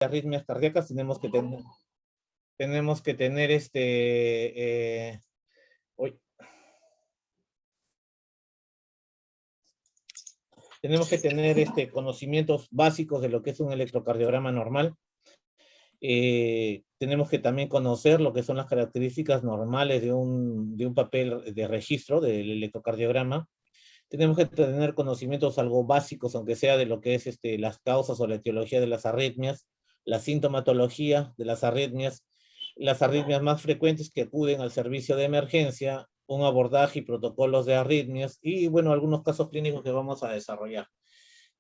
arritmias cardíacas tenemos que tener conocimientos básicos de lo que es un electrocardiograma normal. Tenemos que también conocer lo que son las características normales de un papel de registro del electrocardiograma. Tenemos que tener conocimientos algo básicos, aunque sea de lo que es las causas o la etiología de las arritmias, la sintomatología de las arritmias más frecuentes que acuden al servicio de emergencia, un abordaje y protocolos de arritmias, y bueno, algunos casos clínicos que vamos a desarrollar.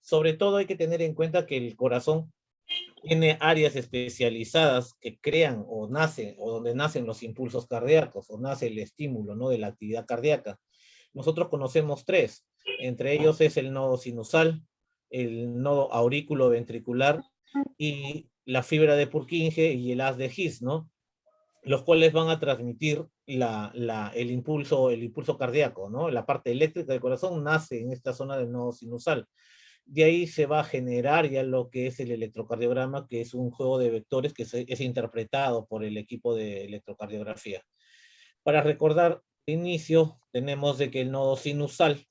Sobre todo hay que tener en cuenta que el corazón tiene áreas especializadas que crean o nacen, o donde nacen los impulsos cardíacos, o nace el estímulo, ¿no?, de la actividad cardíaca. Nosotros conocemos tres, entre ellos es el nodo sinusal, el nodo aurículo-ventricular y la fibra de Purkinje y el haz de His, ¿no?, los cuales van a transmitir el impulso cardíaco, ¿no? La parte eléctrica del corazón nace en esta zona del nodo sinusal. De ahí se va a generar ya lo que es el electrocardiograma, que es un juego de vectores que es interpretado por el equipo de electrocardiografía. Para recordar, de inicio, tenemos de que el nodo sinusal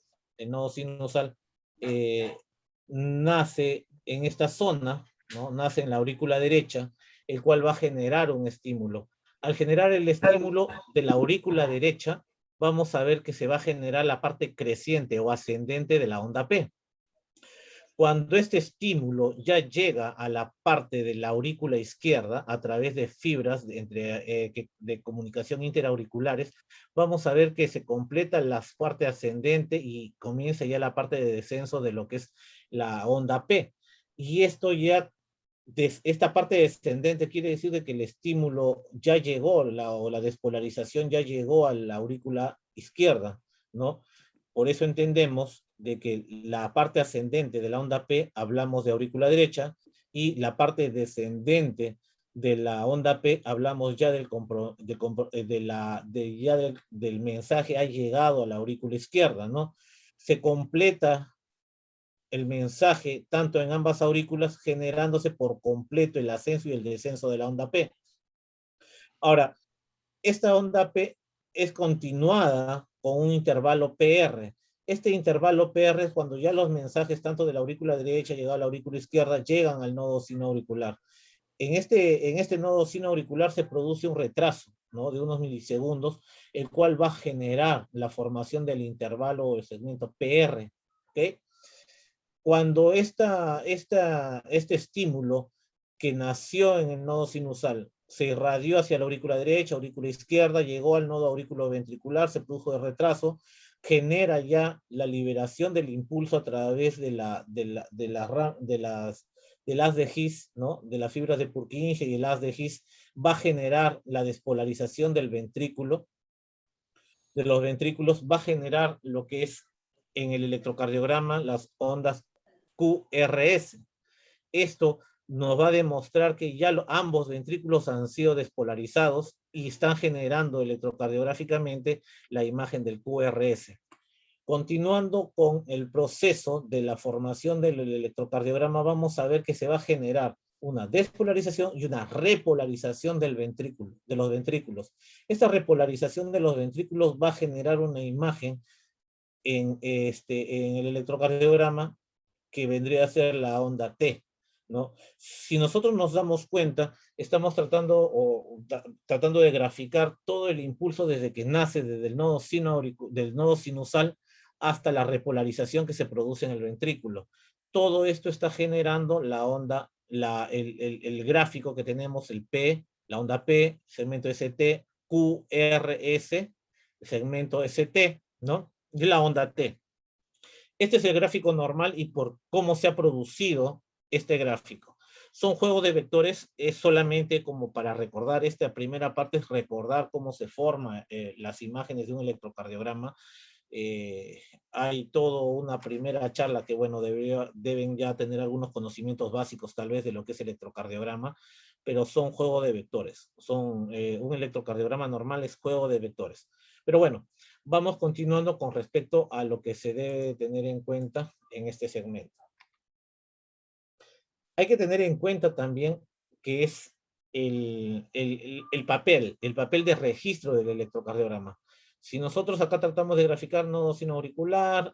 nace en esta zona, ¿no? Nace en la aurícula derecha, el cual va a generar un estímulo. Al generar el estímulo de la aurícula derecha, vamos a ver que se va a generar la parte creciente o ascendente de la onda P. Cuando este estímulo ya llega a la parte de la aurícula izquierda a través de fibras de comunicación interauriculares, vamos a ver que se completa la parte ascendente y comienza ya la parte de descenso de lo que es la onda P. Y esto ya, esta parte descendente quiere decir de que el estímulo ya llegó, o la despolarización ya llegó a la aurícula izquierda, ¿no? Por eso entendemos de que la parte ascendente de la onda P hablamos de aurícula derecha y la parte descendente de la onda P hablamos ya del mensaje ha llegado a la aurícula izquierda, ¿no? Se completa el mensaje tanto en ambas aurículas generándose por completo el ascenso y el descenso de la onda P. Ahora, esta onda P es continuada con un intervalo PR. Este intervalo PR es cuando ya los mensajes tanto de la aurícula derecha llegado a la aurícula izquierda llegan al nodo sinoauricular. En este nodo sinoauricular se produce un retraso, ¿no?, de unos milisegundos, el cual va a generar la formación del intervalo o el segmento PR. ¿Okay? Cuando este estímulo que nació en el nodo sinusal se irradió hacia la aurícula derecha, aurícula izquierda, llegó al nodo auriculoventricular, se produjo el retraso, genera ya la liberación del impulso a través del haz de His, ¿no?, de las fibras de Purkinje, y el haz de His va a generar la despolarización del ventrículo, de los ventrículos, va a generar lo que es en el electrocardiograma las ondas QRS. Esto nos va a demostrar que ya ambos ventrículos han sido despolarizados y están generando electrocardiográficamente la imagen del QRS. Continuando con el proceso de la formación del electrocardiograma, vamos a ver que se va a generar una despolarización y una repolarización del ventrículo, de los ventrículos. Esta repolarización de los ventrículos va a generar una imagen en el electrocardiograma que vendría a ser la onda T, ¿no? Si nosotros nos damos cuenta, estamos tratando de graficar todo el impulso desde que nace, desde el nodo sinusal hasta la repolarización que se produce en el ventrículo. Todo esto está generando la onda, el gráfico que tenemos, el P, la onda P, segmento ST, QRS, segmento ST, ¿no? Y la onda T. Este es el gráfico normal y por cómo se ha producido este gráfico. Son juegos de vectores, es solamente como para recordar, esta primera parte es recordar cómo se forman las imágenes de un electrocardiograma. Hay toda una primera charla que, bueno, deben ya tener algunos conocimientos básicos tal vez de lo que es electrocardiograma, pero son juegos de vectores. Un electrocardiograma normal es juego de vectores. Pero bueno, vamos continuando con respecto a lo que se debe tener en cuenta en este segmento. Hay que tener en cuenta también que es el papel de registro del electrocardiograma. Si nosotros acá tratamos de graficar nodo sinoauricular,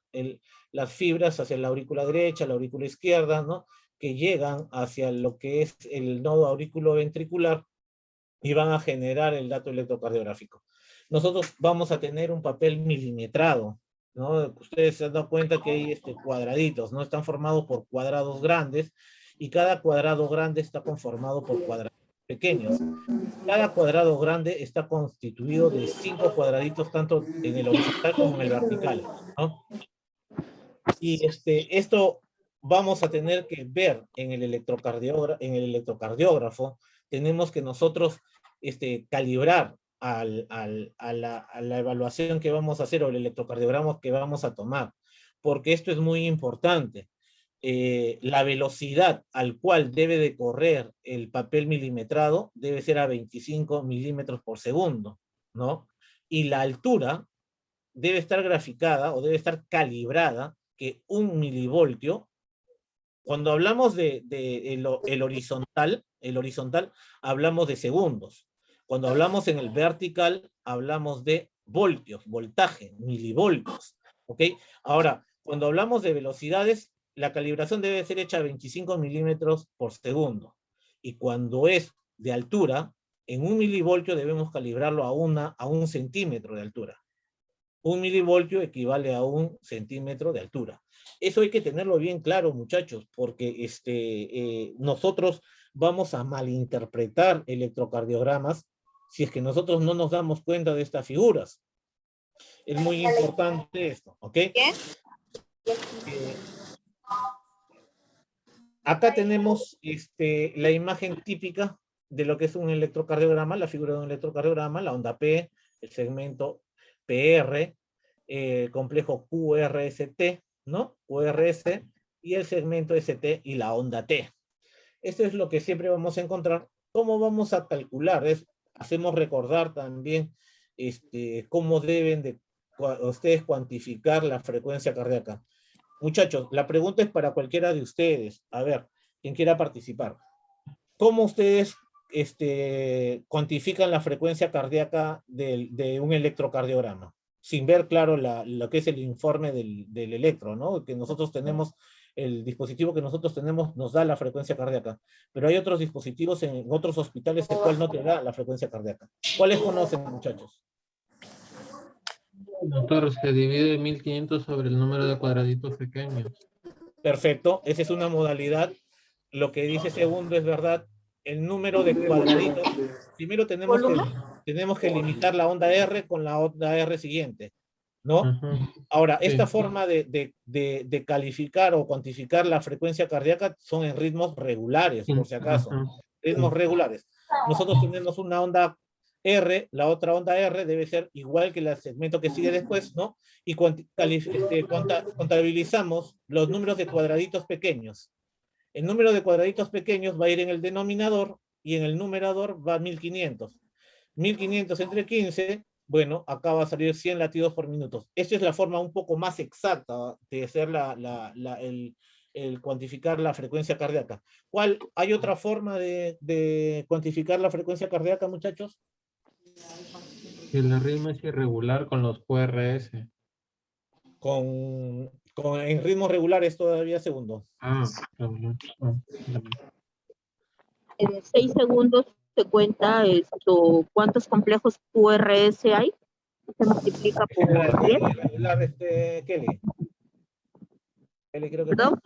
las fibras hacia la aurícula derecha, la aurícula izquierda, ¿no? Que llegan hacia lo que es el nodo auriculoventricular y van a generar el dato electrocardiográfico. Nosotros vamos a tener un papel milimetrado, ¿no? Ustedes se han dado cuenta que hay cuadraditos, ¿no? Están formados por cuadrados grandes y cada cuadrado grande está conformado por cuadrados pequeños. Cada cuadrado grande está constituido de 5 cuadraditos, tanto en el horizontal como en el vertical, ¿no? Y esto vamos a tener que ver en el electrocardiógrafo. Tenemos que nosotros calibrar a la evaluación que vamos a hacer o el electrocardiograma que vamos a tomar, porque esto es muy importante. La velocidad al cual debe de correr el papel milimetrado debe ser a 25 milímetros por segundo, ¿no? Y la altura debe estar graficada o debe estar calibrada que 1 milivoltio, cuando hablamos de el horizontal, hablamos de segundos. Cuando hablamos en el vertical, hablamos de voltios, voltaje, milivoltios. ¿Ok? Ahora, cuando hablamos de velocidades, la calibración debe ser hecha a 25 milímetros por segundo. Y cuando es de altura, en 1 milivoltio debemos calibrarlo a 1 centímetro de altura. 1 milivoltio equivale a 1 centímetro de altura. Eso hay que tenerlo bien claro, muchachos, porque nosotros vamos a malinterpretar electrocardiogramas si es que nosotros no nos damos cuenta de estas figuras. Es muy importante esto, ¿ok? Acá tenemos la imagen típica de lo que es un electrocardiograma, la figura de un electrocardiograma, la onda P, el segmento PR, complejo QRST, ¿no? QRS, y el segmento ST y la onda T. Esto es lo que siempre vamos a encontrar. ¿Cómo vamos a calcular? Hacemos recordar también cómo deben de ustedes cuantificar la frecuencia cardíaca. Muchachos, la pregunta es para cualquiera de ustedes. A ver, quien quiera participar. ¿Cómo ustedes cuantifican la frecuencia cardíaca de un electrocardiograma? Sin ver, claro, lo que es el informe del electro, ¿no? Que nosotros tenemos, el dispositivo que nosotros tenemos nos da la frecuencia cardíaca, pero hay otros dispositivos en otros hospitales el cual no te da la frecuencia cardíaca. ¿Cuáles conocen, muchachos? Doctor, se divide 1500 sobre el número de cuadraditos pequeños. Perfecto, esa es una modalidad. Lo que dice segundo es verdad. El número de cuadraditos, primero tenemos que limitar la onda R con la onda R siguiente, ¿no? Ahora, esta forma de calificar o cuantificar la frecuencia cardíaca son en ritmos regulares, por si acaso. Ritmos regulares. Nosotros tenemos una onda R, la otra onda R debe ser igual que el segmento que sigue después, ¿no? Y contabilizamos los números de cuadraditos pequeños. El número de cuadraditos pequeños va a ir en el denominador y en el numerador va 1500. 1500 entre 15, bueno, acá va a salir 100 latidos por minuto. Esta es la forma un poco más exacta de hacer el cuantificar la frecuencia cardíaca. ¿Hay otra forma de cuantificar la frecuencia cardíaca, muchachos? El ritmo es irregular con los QRS. En ritmos regulares todavía, segundo. En 6 segundos se cuenta cuántos complejos QRS hay. Se multiplica por 10. Kelly. Kelly, creo que ¿Perdón?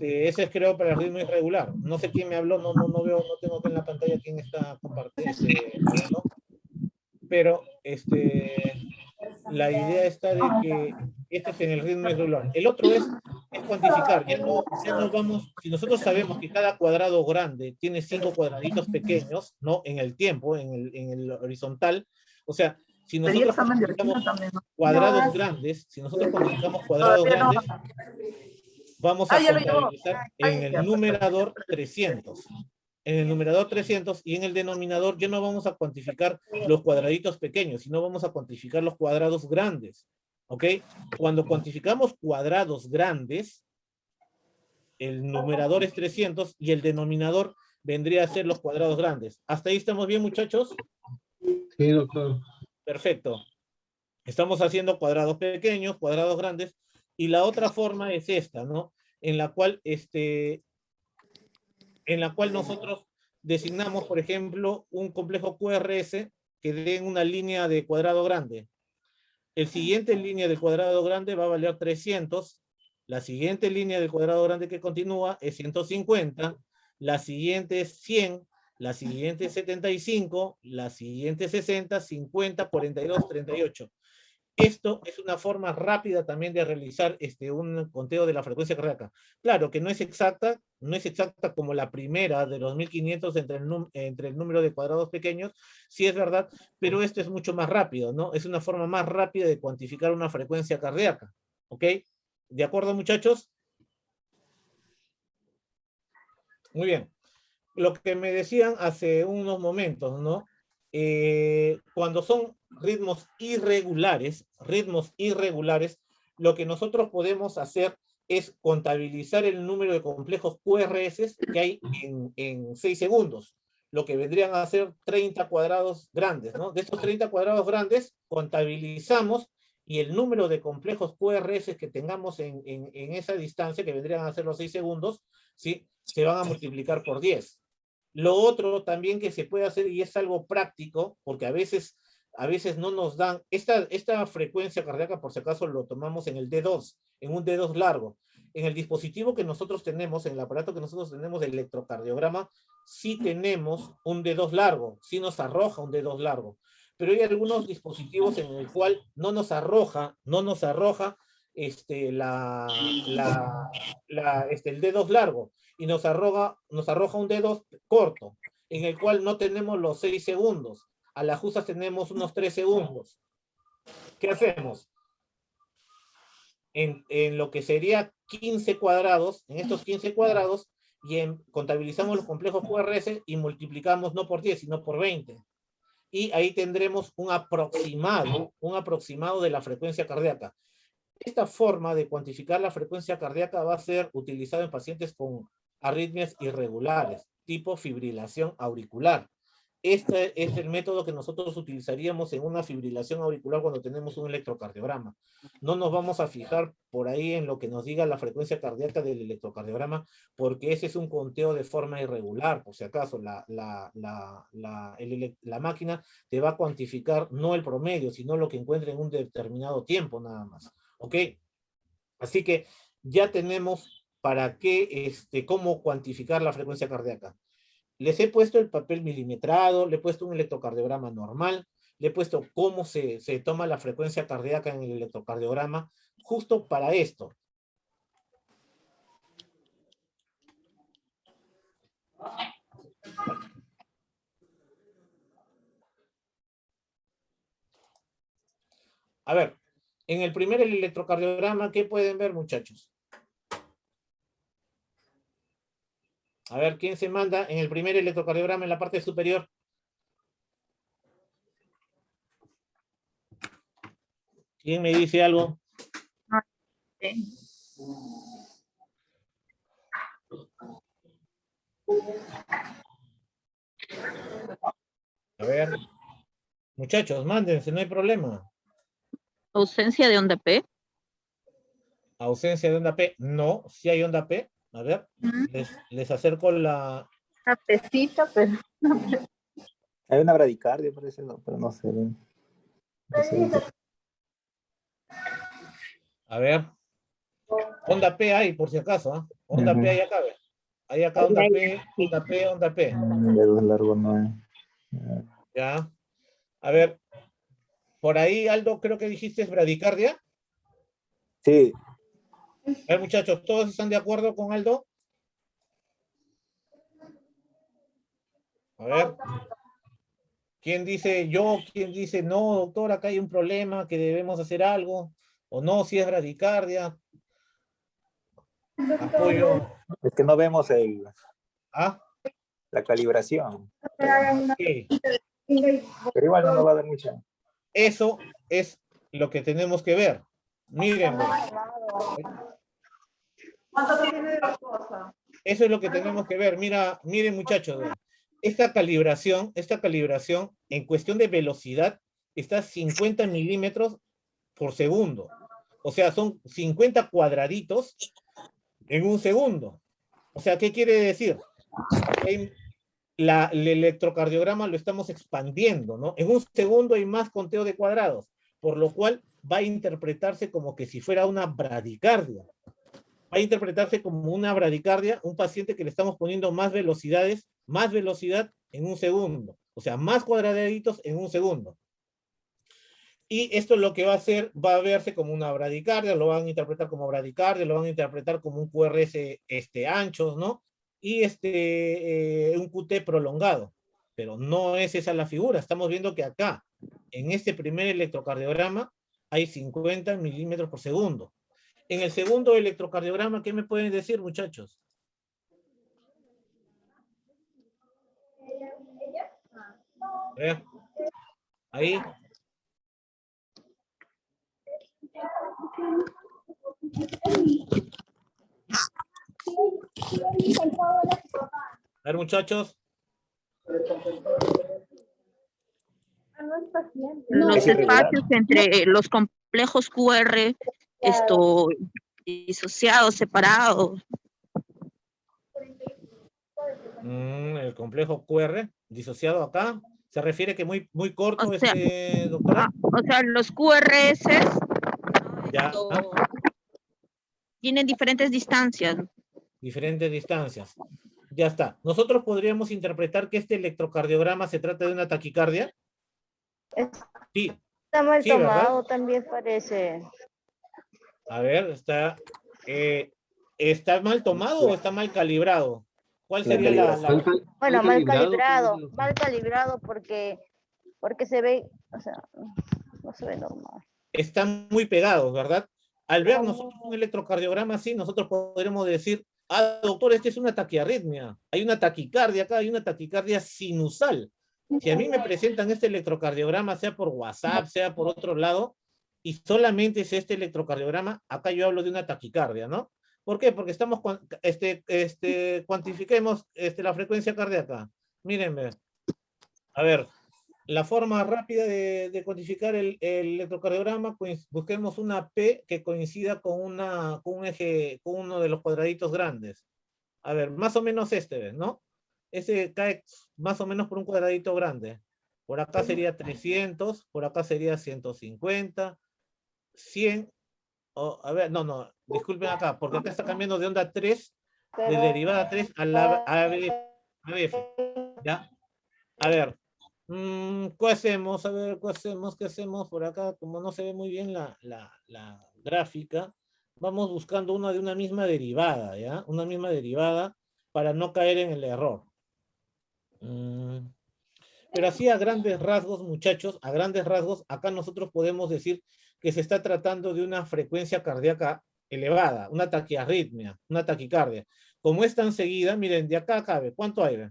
ese es, creo, para el ritmo irregular. No sé quién me habló, no veo, no tengo acá en la pantalla quién está compartiendo, ¿no? Pero la idea está de que este es en el ritmo irregular. El otro es cuantificar. Ya no vamos, si nosotros sabemos que cada cuadrado grande tiene 5 cuadraditos pequeños, ¿no? En el tiempo, en el horizontal. O sea, si nosotros cuantificamos cuadrados grandes, vamos a contabilizar en el numerador 300. En el numerador 300 y en el denominador ya no vamos a cuantificar los cuadraditos pequeños, sino vamos a cuantificar los cuadrados grandes. ¿Ok? Cuando cuantificamos cuadrados grandes, el numerador es 300 y el denominador vendría a ser los cuadrados grandes. ¿Hasta ahí estamos bien, muchachos? Sí, doctor. Perfecto. Estamos haciendo cuadrados pequeños, cuadrados grandes, y la otra forma es esta, ¿no? En la cual nosotros designamos, por ejemplo, un complejo QRS que dé una línea de cuadrado grande. El siguiente línea de cuadrado grande va a valer 300. La siguiente línea de cuadrado grande que continúa es 150. La siguiente es 100. La siguiente es 75. La siguiente es 60, 50, 42, 38. Esto es una forma rápida también de realizar un conteo de la frecuencia cardíaca. Claro que no es exacta como la primera de los 1500 entre el número de cuadrados pequeños, sí es verdad, pero esto es mucho más rápido, ¿no? Es una forma más rápida de cuantificar una frecuencia cardíaca, ¿ok? ¿De acuerdo, muchachos? Muy bien. Lo que me decían hace unos momentos, ¿no? Cuando son ritmos irregulares, lo que nosotros podemos hacer es contabilizar el número de complejos QRS que hay en 6 segundos, lo que vendrían a ser 30 cuadrados grandes, ¿no? De estos 30 cuadrados grandes, contabilizamos y el número de complejos QRS que tengamos en esa distancia, que vendrían a ser los 6 segundos, ¿sí? Se van a multiplicar por 10. Lo otro también que se puede hacer, y es algo práctico, porque a veces no nos dan, esta frecuencia cardíaca, por si acaso lo tomamos en el D2, en un D2 largo. En el dispositivo que nosotros tenemos, en el aparato que nosotros tenemos de electrocardiograma, sí tenemos un D2 largo, sí nos arroja un D2 largo. Pero hay algunos dispositivos en el cual no nos arroja el D2 largo, y nos arroja un dedo corto, en el cual no tenemos los 6 segundos. A la justa tenemos unos 3 segundos. ¿Qué hacemos? En lo que sería 15 cuadrados, en estos 15 cuadrados, contabilizamos los complejos QRS y multiplicamos no por 10, sino por 20. Y ahí tendremos un aproximado de la frecuencia cardíaca. Esta forma de cuantificar la frecuencia cardíaca va a ser utilizada en pacientes con arritmias irregulares, tipo fibrilación auricular. Este es el método que nosotros utilizaríamos en una fibrilación auricular cuando tenemos un electrocardiograma. No nos vamos a fijar por ahí en lo que nos diga la frecuencia cardíaca del electrocardiograma, porque ese es un conteo de forma irregular. Por si acaso, la máquina te va a cuantificar no el promedio, sino lo que encuentre en un determinado tiempo nada más. ¿Ok? Así que ya tenemos para qué, cómo cuantificar la frecuencia cardíaca. Les he puesto el papel milimetrado, le he puesto un electrocardiograma normal, le he puesto cómo se toma la frecuencia cardíaca en el electrocardiograma, justo para esto. A ver, en el primer electrocardiograma, ¿qué pueden ver, muchachos? A ver, ¿quién se manda en el primer electrocardiograma en la parte superior? ¿Quién me dice algo? A ver, muchachos, mándense, no hay problema. ¿Ausencia de onda P? ¿Ausencia de onda P? No, sí hay onda P. A ver, les acerco la... Una pesita, pero... Hay una bradicardia, parece, no, pero no sé. A ver. Onda P hay, por si acaso, ¿eh? Onda P hay acá, ¿ves? Hay acá onda P, onda P, onda P. Dedos largos no hay. Ya. A ver. Por ahí, Aldo, creo que dijiste es bradicardia. Sí. A ver, muchachos, ¿todos están de acuerdo con Aldo? A ver. ¿Quién dice yo? ¿Quién dice no, doctor? Acá hay un problema, que debemos hacer algo. O no, si es bradicardia. Apoyo. Es que no vemos ¿Ah? la calibración. Okay. Pero igual no nos va a dar mucha. Eso es lo que tenemos que ver. Miren, pues. ¿Cuánto tiene de la cosa? Eso es lo que tenemos que ver. Mira, miren muchachos, vean. Esta calibración en cuestión de velocidad está a 50 milímetros por segundo. O sea, son 50 cuadraditos en un segundo. O sea, ¿qué quiere decir? El electrocardiograma lo estamos expandiendo, ¿no? En un segundo hay más conteo de cuadrados, por lo cual va a interpretarse como que si fuera una bradicardia. Va a interpretarse como una bradicardia, un paciente que le estamos poniendo más velocidad en un segundo. O sea, más cuadraditos en un segundo. Y esto lo que va a hacer, va a verse como una bradicardia, lo van a interpretar como bradicardia, lo van a interpretar como un QRS anchos, ¿no? Y un QT prolongado. Pero no es esa la figura. Estamos viendo que acá, en este primer electrocardiograma, hay 50 milímetros por segundo. En el segundo electrocardiograma, ¿qué me pueden decir, muchachos? Ahí. A ver, muchachos. Los espacios entre los complejos QR, disociados, separados. El complejo QR, disociado acá, se refiere que muy corto, O sea, doctora. O sea, los QRS Ya. Tienen diferentes distancias. Diferentes distancias. Ya está. Nosotros podríamos interpretar que este electrocardiograma se trata de una taquicardia. Sí. Está mal Sí, tomado, ¿verdad? también parece. A ver, ¿está mal tomado o está mal calibrado? ¿Cuál sería Bueno, mal calibrado porque se ve, o sea, no se ve normal. Están muy pegados, ¿verdad? Al ver nosotros un electrocardiograma así, nosotros podremos decir, doctor, esta es una taquiarritmia, hay una taquicardia acá, hay una taquicardia sinusal. Si a mí me presentan este electrocardiograma, sea por WhatsApp, sea por otro lado, y solamente es este electrocardiograma, acá yo hablo de una taquicardia, ¿no? ¿Por qué? Porque estamos, cuantifiquemos la frecuencia cardíaca. Mírenme. A ver, la forma rápida de cuantificar el electrocardiograma, pues busquemos una P que coincida con un eje, con uno de los cuadraditos grandes. A ver, más o menos ¿no? Ese cae más o menos por un cuadradito grande. Por acá sería 300, por acá sería 150, 100. A ver, no, disculpen acá, porque acá está cambiando de onda 3, de derivada 3 a la ABF. ¿Ya? A ver, ¿qué hacemos? A ver, ¿qué hacemos por acá? Como no se ve muy bien la gráfica, vamos buscando una de una misma derivada, ¿ya? Una misma derivada para no caer en el error. Pero así a grandes rasgos, muchachos, a grandes rasgos, acá nosotros podemos decir que se está tratando de una frecuencia cardíaca elevada, una taquiarritmia, una taquicardia. Como es tan seguida, miren, de acá a acá, ¿cuánto hay?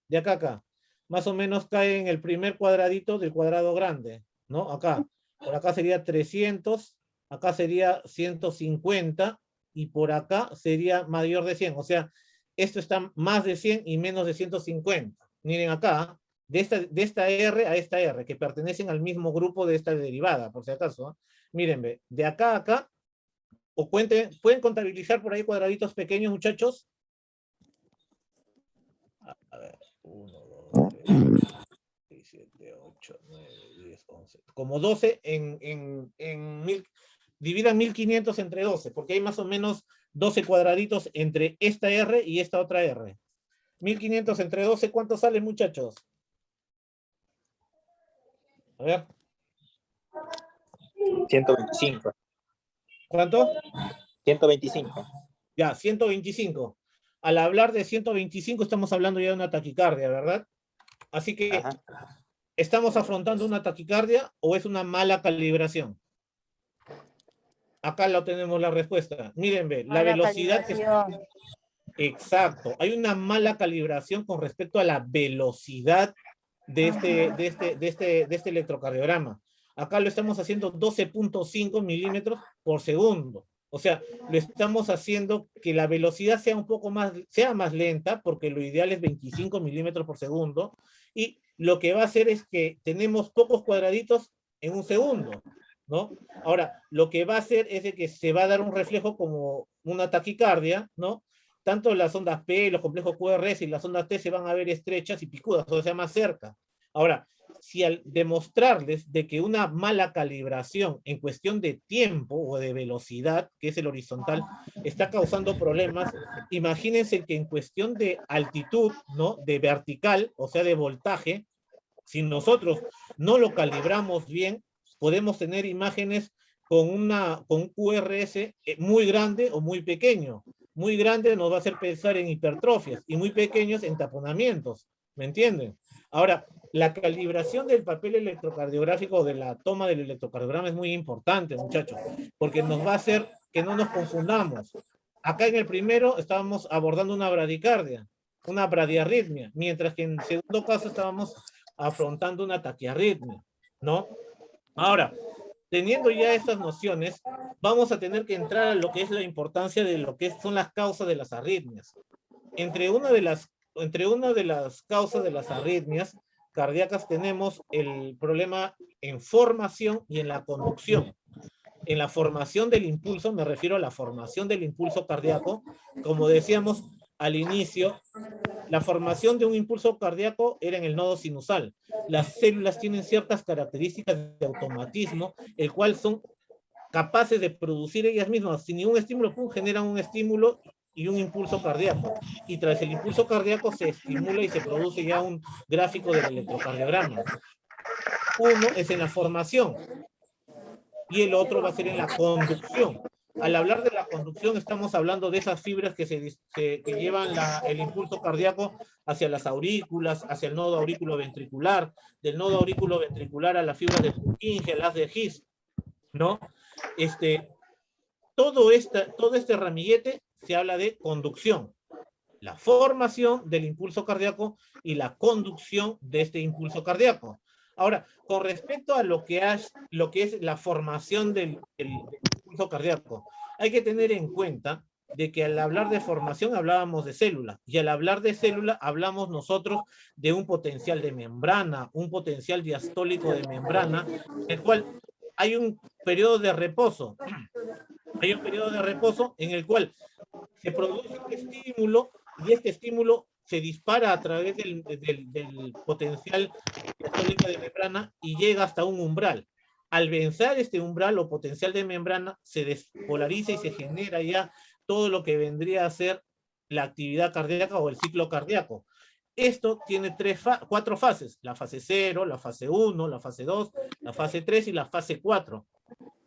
De acá a acá. Más o menos cae en el primer cuadradito del cuadrado grande, ¿no? Acá. Por acá sería 300, acá sería 150, y por acá sería mayor de 100. O sea, esto está más de 100 y menos de 150. Miren acá, de esta R a esta R, que pertenecen al mismo grupo de esta derivada, por si acaso. Miren, de acá a acá, o pueden contabilizar por ahí cuadraditos pequeños, muchachos. A ver, 1, 2, 3, 6, 7, 8, 9, 10, 11. Como 12 dividan 1500 entre 12, porque hay más o menos 12 cuadraditos entre esta R y esta otra R. 1500 entre 12, ¿cuánto sale, muchachos? A ver. 125. ¿Cuánto? 125. Ya, 125. Al hablar de 125 estamos hablando ya de una taquicardia, ¿verdad? Así que, Ajá. ¿estamos afrontando una taquicardia o es una mala calibración? Acá lo tenemos la respuesta. Miren, ve, la velocidad que está... Exacto. Hay una mala calibración con respecto a la velocidad de este electrocardiograma. Acá lo estamos haciendo 12.5 milímetros por segundo. O sea, lo estamos haciendo que la velocidad sea un poco más, sea más lenta, porque lo ideal es 25 milímetros por segundo, y lo que va a hacer es que tenemos pocos cuadraditos en un segundo, ¿no? Ahora, lo que va a hacer es de que se va a dar un reflejo como una taquicardia, ¿no? Tanto las ondas P, los complejos QRS y las ondas T se van a ver estrechas y picudas, o sea, más cerca. Ahora, si al demostrarles de que una mala calibración en cuestión de tiempo o de velocidad, que es el horizontal, está causando problemas, imagínense que en cuestión de altitud, ¿no? De vertical, o sea, de voltaje, si nosotros no lo calibramos bien, podemos tener imágenes con un QRS muy grande o muy pequeño. Muy grande nos va a hacer pensar en hipertrofias y muy pequeños en taponamientos. ¿Me entienden? Ahora, la calibración del papel electrocardiográfico, de la toma del electrocardiograma es muy importante, muchachos, porque nos va a hacer que no nos confundamos. Acá en el primero estábamos abordando una bradicardia, una bradiarritmia, mientras que en el segundo caso estábamos afrontando una taquiarritmia, ¿no? Ahora, teniendo ya estas nociones, vamos a tener que entrar a lo que es la importancia de lo que son las causas de las arritmias. Entre una de las causas de las arritmias cardíacas tenemos el problema en formación y en la conducción. En la formación del impulso, me refiero a la formación del impulso cardíaco, como decíamos al inicio, la formación de un impulso cardíaco era en el nodo sinusal. Las células tienen ciertas características de automatismo, el cual son capaces de producir ellas mismas, sin ningún estímulo, generan un estímulo y un impulso cardíaco. Y tras el impulso cardíaco se estimula y se produce ya un gráfico del electrocardiograma. Uno es en la formación y el otro va a ser en la conducción. Al hablar de la conducción estamos hablando de esas fibras que llevan el impulso cardíaco hacia las aurículas, hacia el nodo aurículo-ventricular, del nodo aurículo-ventricular a las fibras de Purkinje, a las de His, ¿no? Todo este ramillete se habla de conducción. La formación del impulso cardíaco y la conducción de este impulso cardíaco. Ahora, con respecto a lo que es la formación del impulso cardíaco, hay que tener en cuenta de que al hablar de formación hablábamos de célula, y al hablar de célula hablamos nosotros de un potencial de membrana, un potencial diastólico de membrana, en el cual hay un periodo de reposo. Hay un periodo de reposo en el cual se produce un estímulo y este estímulo se dispara a través del potencial diastólico de membrana y llega hasta un umbral. Al vencer este umbral o potencial de membrana, se despolariza y se genera ya todo lo que vendría a ser la actividad cardíaca o el ciclo cardíaco. Esto tiene 4 fases, la fase 0, la fase 1, la fase 2, la fase 3 y la fase 4.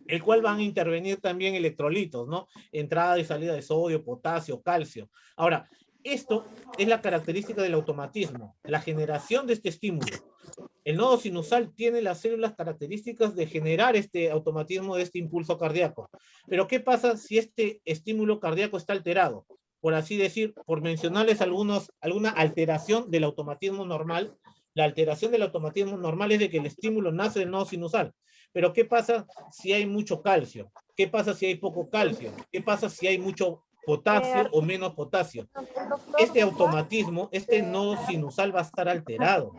El cual van a intervenir también electrolitos, ¿no? Entrada y salida de sodio, potasio, calcio. Ahora, esto es la característica del automatismo, la generación de este estímulo. El nodo sinusal tiene las células características de generar este automatismo de este impulso cardíaco. Pero ¿qué pasa si este estímulo cardíaco está alterado? Por así decir, por mencionarles alguna alteración del automatismo normal. La alteración del automatismo normal es de que el estímulo nace del nodo sinusal. Pero ¿qué pasa si hay mucho calcio? ¿Qué pasa si hay poco calcio? ¿Qué pasa si hay mucho potasio o menos potasio? Este automatismo, este nodo sinusal va a estar alterado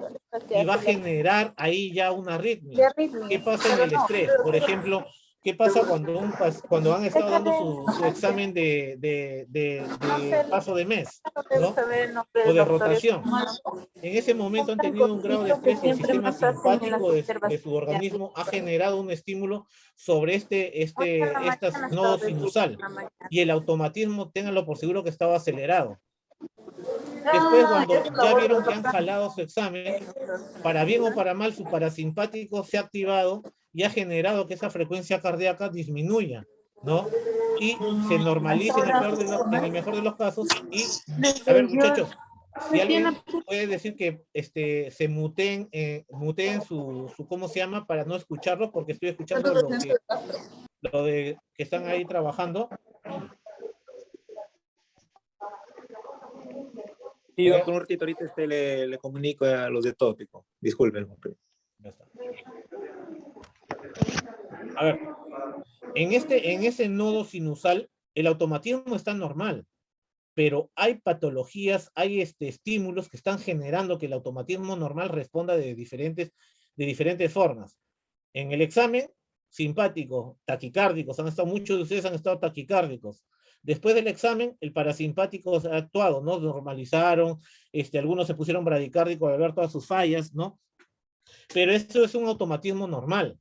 y va a generar ahí ya una arritmia. ¿Qué pasa en el estrés? Por ejemplo, ¿qué pasa cuando han estado dando su examen de paso de mes, ¿no? O de rotación? En ese momento han tenido un grado de estrés que el sistema simpático de su organismo ha generado un estímulo sobre este nodo sinusal. Y el automatismo, ténganlo por seguro que estaba acelerado. Después, cuando ya vieron que han jalado su examen, para bien o para mal, su parasimpático se ha activado y ha generado que esa frecuencia cardíaca disminuya, ¿no? Y se normalice en el mejor de los casos. Y, a ver, muchachos, si alguien puede decir que se muteen su ¿cómo se llama? Para no escucharlos, porque estoy escuchando lo de que están ahí trabajando. Y yo con un ratito ahorita le comunico a los de tópico. Disculpen. Ya está. A ver, En ese nodo sinusal, el automatismo está normal, pero hay patologías, hay estímulos que están generando que el automatismo normal responda de diferentes formas. En el examen, simpático, taquicárdicos, muchos de ustedes han estado taquicárdicos. Después del examen, el parasimpático ha actuado, ¿no? Normalizaron, algunos se pusieron bradicárdicos al ver todas sus fallas, ¿no? Pero esto es un automatismo normal.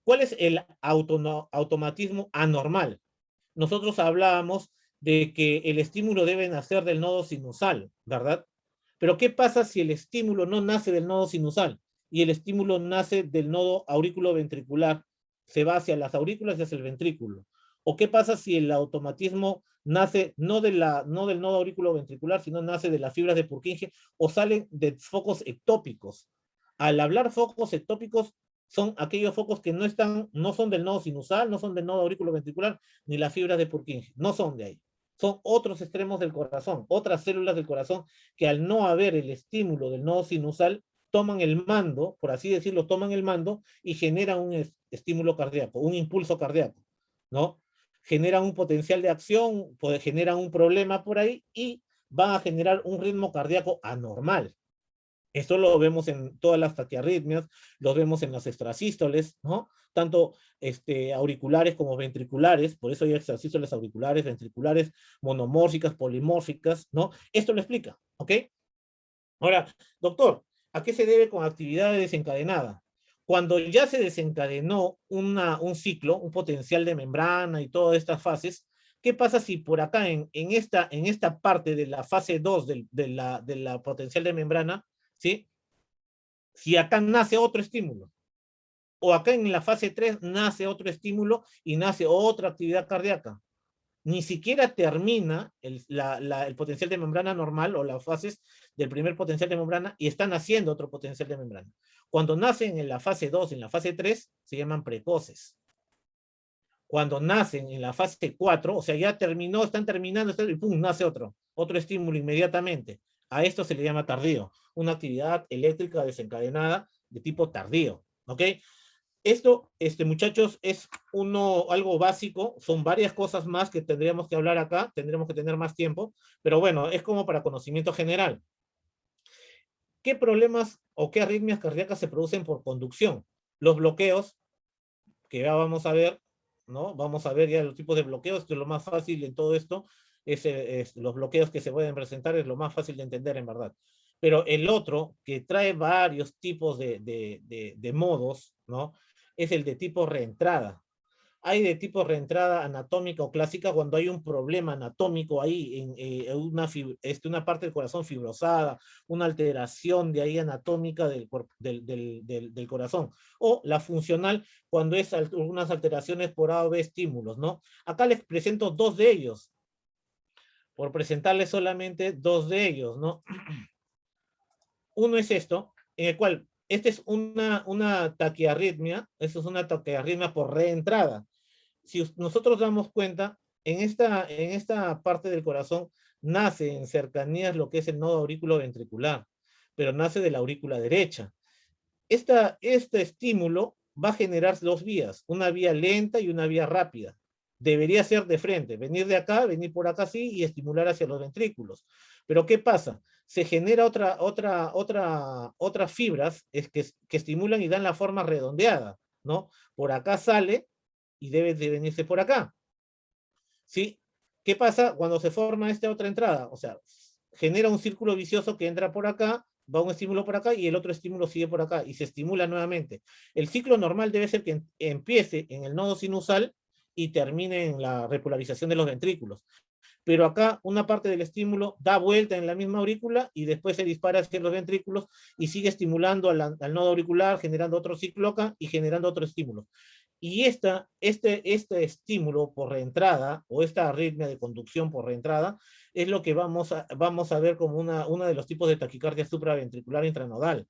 ¿Cuál es el automatismo anormal? Nosotros hablábamos de que el estímulo debe nacer del nodo sinusal, ¿verdad? Pero ¿qué pasa si el estímulo no nace del nodo sinusal y el estímulo nace del nodo aurículo-ventricular? Se va hacia las aurículas y hacia el ventrículo. ¿O qué pasa si el automatismo nace no del nodo aurículo-ventricular, sino nace de las fibras de Purkinje o salen de focos ectópicos? Al hablar focos ectópicos, son aquellos focos que no son del nodo sinusal, no son del nodo aurículo-ventricular, ni las fibras de Purkinje, no son de ahí. Son otros extremos del corazón, otras células del corazón que al no haber el estímulo del nodo sinusal, toman el mando, por así decirlo, toman el mando y generan un estímulo cardíaco, un impulso cardíaco, ¿no? Generan un potencial de acción, generan un problema por ahí y van a generar un ritmo cardíaco anormal. Esto lo vemos en todas las taquiarritmias, lo vemos en las extrasístoles, ¿no? Tanto auriculares como ventriculares, por eso hay extrasístoles auriculares, ventriculares, monomórficas, polimórficas, ¿no? Esto lo explica, ¿ok? Ahora, doctor, ¿a qué se debe con actividad desencadenada? Cuando ya se desencadenó un ciclo, un potencial de membrana y todas estas fases, ¿qué pasa si por acá, en esta parte de la fase 2 de la potencial de membrana, ¿sí? Si acá nace otro estímulo, o acá en la fase 3 nace otro estímulo y nace otra actividad cardíaca, ni siquiera termina el potencial de membrana normal o las fases del primer potencial de membrana y están naciendo otro potencial de membrana. Cuando nacen en la fase 2 y en la fase 3, se llaman precoces. Cuando nacen en la fase 4, o sea, ya terminó, están terminando, y pum, nace otro estímulo inmediatamente. A esto se le llama tardío, una actividad eléctrica desencadenada de tipo tardío, ¿ok? Esto, muchachos, es algo básico, son varias cosas más que tendríamos que hablar acá, tendremos que tener más tiempo, pero bueno, es como para conocimiento general. ¿Qué problemas o qué arritmias cardíacas se producen por conducción? Los bloqueos, que ya vamos a ver, ¿no? Vamos a ver ya los tipos de bloqueos, que es lo más fácil en todo esto, los bloqueos que se pueden presentar es lo más fácil de entender en verdad. Pero el otro, que trae varios tipos de modos, ¿no? Es el de tipo reentrada. Hay de tipo reentrada anatómica o clásica cuando hay un problema anatómico ahí, en una parte del corazón fibrosada, una alteración de ahí anatómica del corazón. O la funcional cuando es algunas alteraciones por A o B estímulos, ¿no? Acá les presento dos de ellos, por presentarles solamente dos de ellos, ¿no? Uno es esto, en el cual, esta es una taquiarritmia, esto es una taquiarritmia por reentrada. Si nosotros damos cuenta, en esta parte del corazón nace en cercanías lo que es el nodo aurículo-ventricular, pero nace de la aurícula derecha. Este estímulo va a generar dos vías, una vía lenta y una vía rápida. Debería ser de frente, venir de acá, venir por acá así y estimular hacia los ventrículos. Pero ¿qué pasa? Se genera otras fibras que estimulan y dan la forma redondeada, ¿no? Por acá sale y debe de venirse por acá. ¿Sí? ¿Qué pasa cuando se forma esta otra entrada? O sea, genera un círculo vicioso que entra por acá, va un estímulo por acá y el otro estímulo sigue por acá y se estimula nuevamente. El ciclo normal debe ser que empiece en el nodo sinusal y termine en la repolarización de los ventrículos. Pero acá una parte del estímulo da vuelta en la misma aurícula y después se dispara hacia los ventrículos y sigue estimulando al nodo auricular, generando otro ciclo acá y generando otro estímulo. Y este estímulo por reentrada, o esta arritmia de conducción por reentrada, es lo que vamos a ver como uno de los tipos de taquicardia supraventricular intranodal.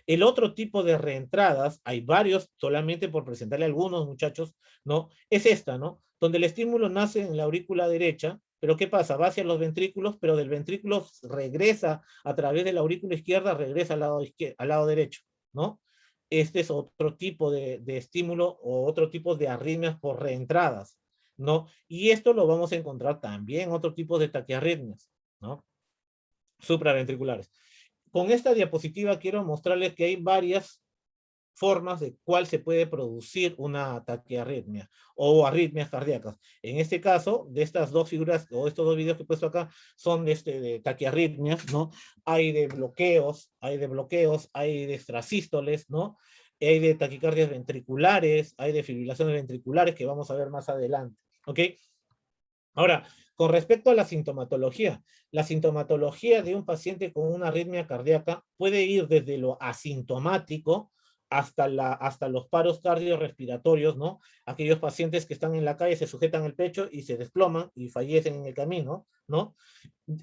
El otro tipo de reentradas, hay varios, solamente por presentarle algunos, muchachos, ¿no? Es esta, ¿no? Donde el estímulo nace en la aurícula derecha, pero ¿qué pasa? Va hacia los ventrículos, pero del ventrículo regresa a través de la aurícula izquierda, regresa al lado derecho, ¿no? este es otro tipo de estímulo o otro tipo de arritmias por reentradas, ¿no? Y esto lo vamos a encontrar también en otro tipo de taquiarritmias, ¿no? Supraventriculares. Con esta diapositiva quiero mostrarles que hay varias formas de cuál se puede producir una taquiarritmia o arritmias cardíacas. En este caso, de estas dos figuras o estos dos videos que he puesto acá son de taquiarritmias, ¿no? Hay de bloqueos, hay de extrasístoles, ¿no? Hay de taquicardias ventriculares, hay de fibrilaciones ventriculares que vamos a ver más adelante, ¿ok? Ahora, con respecto a la sintomatología de un paciente con una arritmia cardíaca puede ir desde lo asintomático hasta los paros cardiorrespiratorios, ¿no? Aquellos pacientes que están en la calle, se sujetan el pecho y se desploman y fallecen en el camino, ¿no?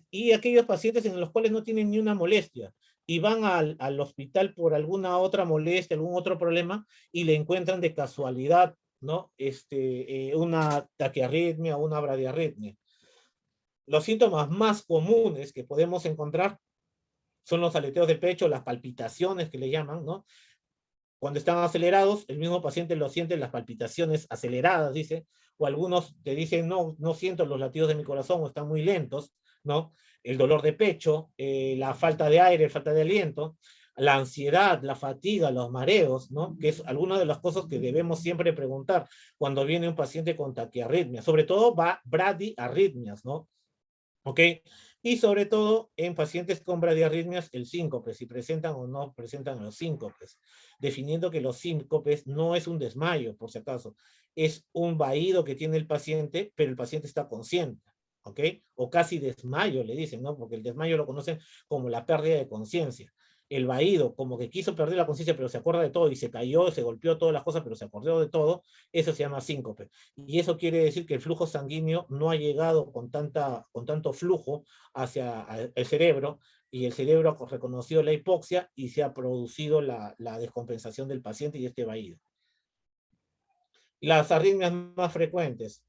Y aquellos pacientes en los cuales no tienen ni una molestia y van al hospital por alguna otra molestia, algún otro problema y le encuentran de casualidad, ¿no? Una taquiarritmia o una bradiarritmia. Los síntomas más comunes que podemos encontrar son los aleteos de pecho, las palpitaciones que le llaman, ¿no? Cuando están acelerados, el mismo paciente lo siente las palpitaciones aceleradas, dice, o algunos te dicen, no, no siento los latidos de mi corazón o están muy lentos, ¿no? El dolor de pecho, la falta de aire, falta de aliento, la ansiedad, la fatiga, los mareos, ¿no? Que es alguna de las cosas que debemos siempre preguntar cuando viene un paciente con taquiarritmia, sobre todo bradiarritmias, ¿no? ¿Ok? Y sobre todo en pacientes con bradiarritmias, el síncope, si presentan o no presentan los síncopes, definiendo que los síncopes no es un desmayo, por si acaso, es un vaído que tiene el paciente, pero el paciente está consciente, ¿ok? O casi desmayo, le dicen, ¿no? Porque el desmayo lo conocen como la pérdida de conciencia. El vaído, como que quiso perder la conciencia, pero se acuerda de todo y se cayó, se golpeó todas las cosas, pero se acordó de todo, eso se llama síncope. Y eso quiere decir que el flujo sanguíneo no ha llegado con tanto flujo hacia el cerebro, y el cerebro ha reconocido la hipoxia y se ha producido la descompensación del paciente y este vaído. Las arritmias más frecuentes.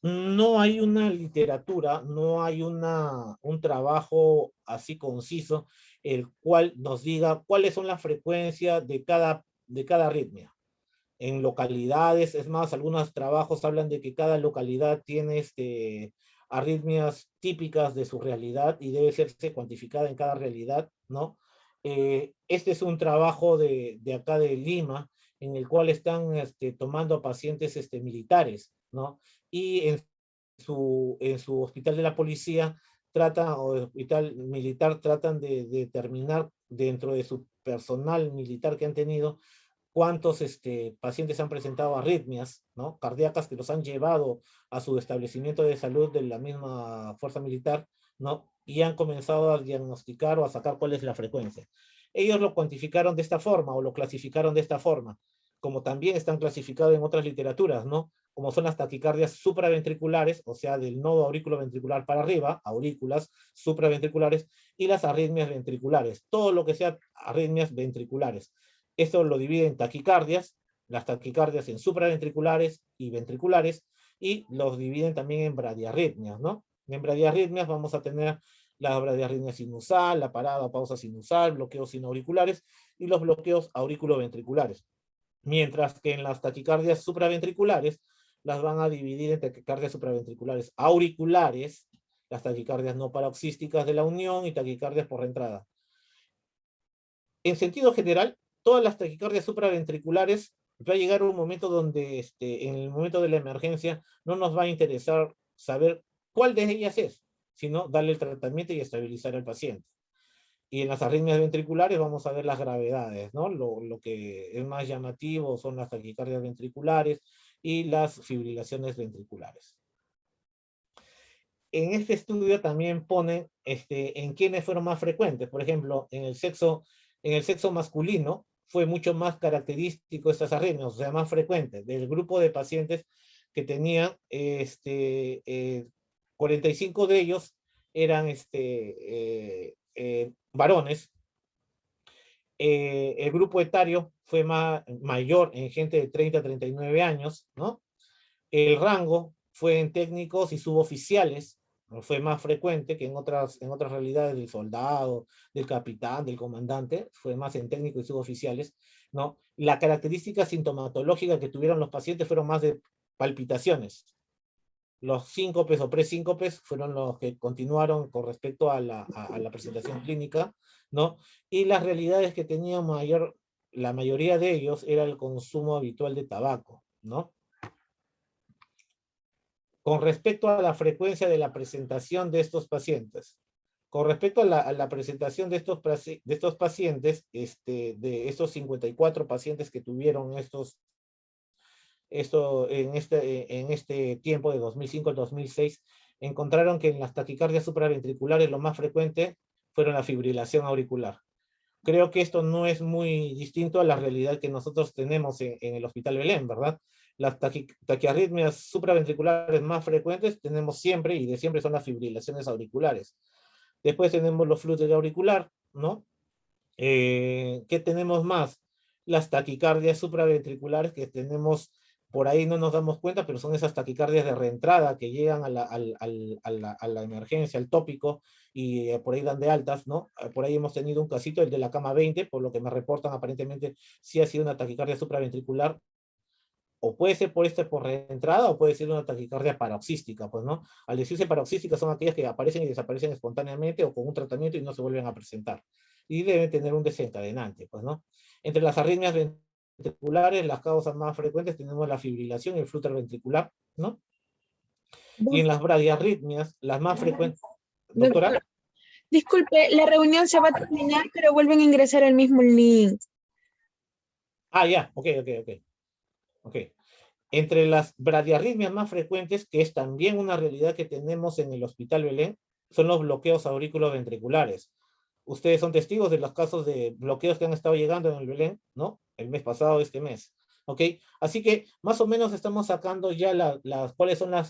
No hay una literatura, no hay un trabajo así conciso, el cual nos diga cuáles son las frecuencias de cada arritmia. En localidades, es más, algunos trabajos hablan de que cada localidad tiene arritmias típicas de su realidad y debe serse cuantificada en cada realidad, ¿no? Este es un trabajo de acá de Lima, en el cual están tomando pacientes militares, ¿no? Y en su hospital de la policía o hospital militar tratan de determinar dentro de su personal militar que han tenido cuántos pacientes han presentado arritmias, ¿no? Cardíacas que los han llevado a su establecimiento de salud de la misma fuerza militar, ¿no? Y han comenzado a diagnosticar o a sacar cuál es la frecuencia. Ellos lo cuantificaron de esta forma o lo clasificaron de esta forma, como también están clasificados en otras literaturas, ¿no? Como son las taquicardias supraventriculares, o sea, del nodo auriculoventricular para arriba, aurículas supraventriculares, y las arritmias ventriculares, todo lo que sea arritmias ventriculares. Esto lo divide en taquicardias, las taquicardias en supraventriculares y ventriculares, y los dividen también en bradiarritmias, ¿no? En bradiarritmias vamos a tener la bradiarritmia sinusal, la parada o pausa sinusal, bloqueos sinoauriculares y los bloqueos auriculoventriculares. Mientras que en las taquicardias supraventriculares las van a dividir en taquicardias supraventriculares auriculares, las taquicardias no paroxísticas de la unión y taquicardias por reentrada. En sentido general, todas las taquicardias supraventriculares va a llegar un momento donde en el momento de la emergencia no nos va a interesar saber cuál de ellas es, sino darle el tratamiento y estabilizar al paciente. Y en las arritmias ventriculares vamos a ver las gravedades, ¿no? Lo que es más llamativo son las taquicardias ventriculares y las fibrilaciones ventriculares. En este estudio también ponen en quiénes fueron más frecuentes. Por ejemplo, en el sexo masculino fue mucho más característico estas arritmias, o sea, más frecuentes. Del grupo de pacientes que tenían 45 de ellos eran varones. El grupo etario fue mayor en gente de 30 a 39 años, ¿no? El rango fue en técnicos y suboficiales, fue más frecuente que en otras realidades del soldado, del capitán, del comandante, fue más en técnicos y suboficiales, ¿no? La característica sintomatológica que tuvieron los pacientes fueron más de palpitaciones. Los síncopes o presíncopes fueron los que continuaron con respecto a la presentación clínica, ¿no? Y las realidades que tenían la mayoría de ellos era el consumo habitual de tabaco, ¿no? Con respecto a la frecuencia de la presentación de estos pacientes, con respecto a la presentación de estos pacientes, de estos 54 pacientes que tuvieron en este tiempo de 2005 al 2006, encontraron que en las taquicardias supraventriculares lo más frecuente fueron la fibrilación auricular. Creo que esto no es muy distinto a la realidad que nosotros tenemos en el Hospital Belén, ¿verdad? Las taquiarritmias supraventriculares más frecuentes tenemos siempre, y de siempre son las fibrilaciones auriculares. Después tenemos los flúter auricular, ¿no? ¿Qué tenemos más? Las taquicardias supraventriculares que tenemos, por ahí no nos damos cuenta, pero son esas taquicardias de reentrada que llegan a la emergencia, al tópico, y por ahí dan de altas, ¿no? Por ahí hemos tenido un casito, el de la cama 20, por lo que me reportan aparentemente sí ha sido una taquicardia supraventricular, o puede ser por reentrada, o puede ser una taquicardia paroxística, pues, ¿no? Al decirse paroxística son aquellas que aparecen y desaparecen espontáneamente o con un tratamiento y no se vuelven a presentar. Y deben tener un desencadenante, pues, ¿no? Entre las arritmias ventriculares, las causas más frecuentes tenemos la fibrilación y el flúter ventricular, ¿no? Y en las bradiarritmias, las más frecuentes... Doctora. Doctor, disculpe, la reunión se va a terminar, pero vuelven a ingresar el mismo link. Ah, ya, ok. Entre las bradiarritmias más frecuentes, que es también una realidad que tenemos en el Hospital Belén, son los bloqueos auriculoventriculares. Ustedes son testigos de los casos de bloqueos que han estado llegando en el Belén, ¿no? El mes pasado, este mes. ¿Ok? Así que más o menos estamos sacando ya cuáles son las